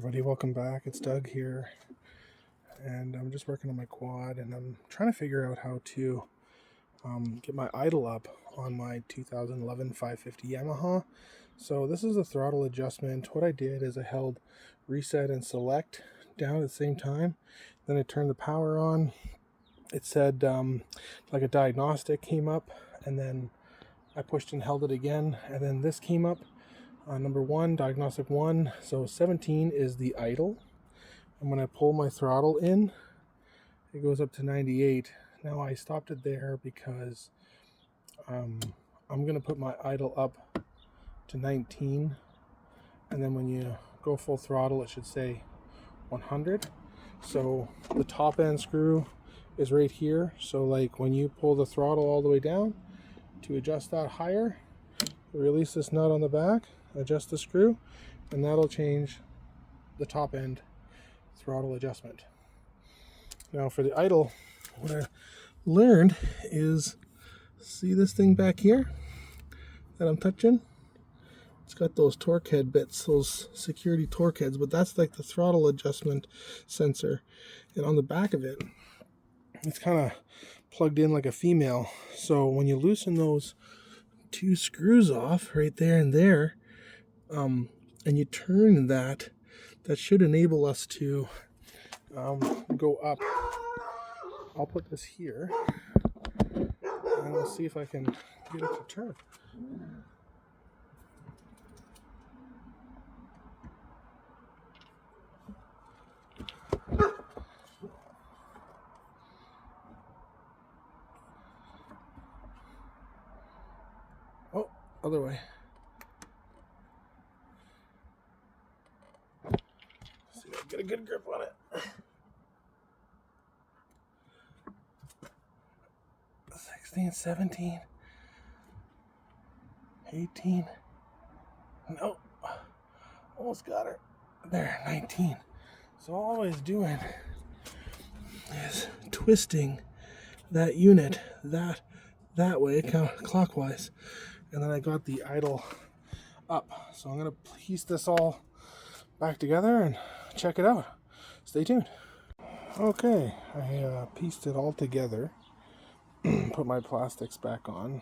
everybody, welcome back. It's Doug here, and I'm just working on my quad, and I'm trying to figure out how to get my idle up on my 2011 550 Yamaha. So this is a throttle adjustment. What I did is I held reset and select down at the same time, then I turned the power on. It said like a diagnostic came up, and then I pushed and held it again, and then this came up. Number 1, diagnostic 1, so 17 is the idle, and when I pull my throttle in, it goes up to 98. Now I stopped it there because I'm going to put my idle up to 19, and then when you go full throttle it should say 100. So the top end screw is right here, so like when you pull the throttle all the way down to adjust that higher, release this nut on the back, adjust the screw, and that'll change the top end throttle adjustment. Now for the idle, what I learned is, see this thing back here that I'm touching? It's got those torque head bits, those security torque heads, but that's like the throttle adjustment sensor. And on the back of it, it's kind of plugged in like a female. So when you loosen those two screws off right there and there, and you turn that should enable us to go up. I'll put this here and we'll see if I can get it to turn. Oh, other way. See if I get a good grip on it. 16, 17, 18. No, almost got her. There, 19. So all I was doing is twisting that unit that way, clockwise, and then I got the idle up. So I'm gonna piece this all back together and check it out. Stay tuned. Okay, I pieced it all together. Put my plastics back on.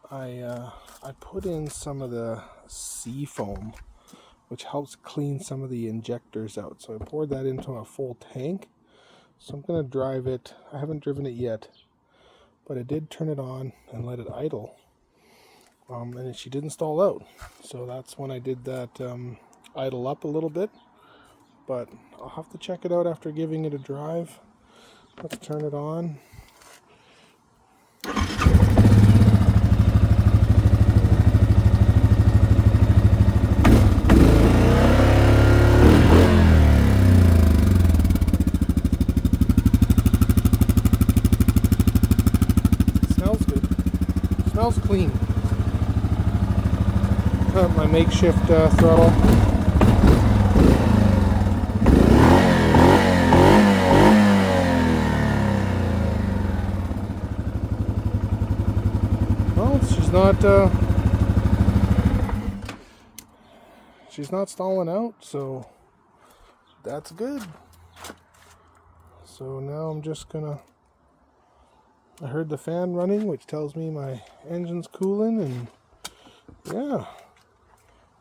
I put in some of the sea foam, which helps clean some of the injectors out. So I poured that into a full tank. So I'm going to drive it. I haven't driven it yet, but I did turn it on and let it idle. And she didn't stall out. So that's when I did that idle up a little bit. But I'll have to check it out after giving it a drive. Let's turn it on. Smells clean. My makeshift throttle. Well, she's not stalling out, so that's good. So now I'm just gonna, I heard the fan running, which tells me my engine's cooling, and yeah,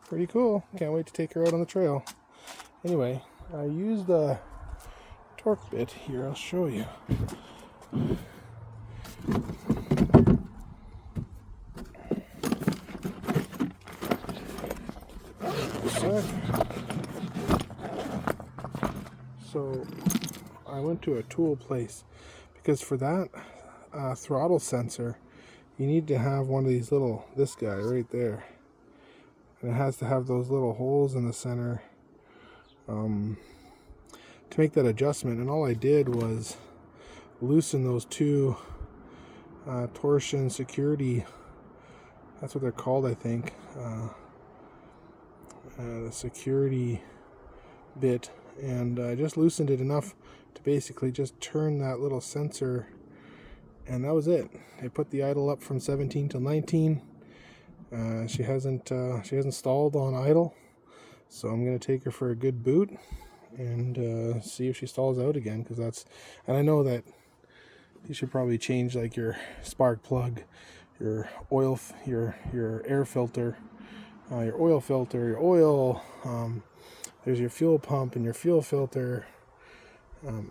pretty cool. Can't wait to take her out on the trail. Anyway, I used the torque bit here. I'll show you. So I went to a tool place because for that throttle sensor, you need to have one of these little, this guy right there, and it has to have those little holes in the center to make that adjustment. And all I did was loosen those two torsion security, that's what they're called, I think, the security bit, and I just loosened it enough to basically just turn that little sensor, and that was it. I put the idle up from 17 to 19. She hasn't stalled on idle, So I'm going to take her for a good boot and see if she stalls out again, because that's, and I know that you should probably change like your spark plug, your oil, your air filter, your oil filter, your oil, there's your fuel pump and your fuel filter.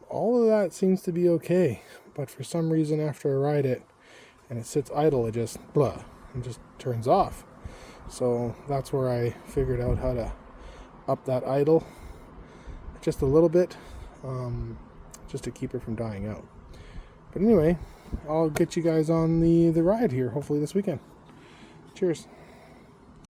All of that seems to be okay, but for some reason after I ride it and it sits idle, it just turns off. So that's where I figured out how to up that idle just a little bit, just to keep it from dying out. But anyway, I'll get you guys on the ride here hopefully this weekend. Cheers.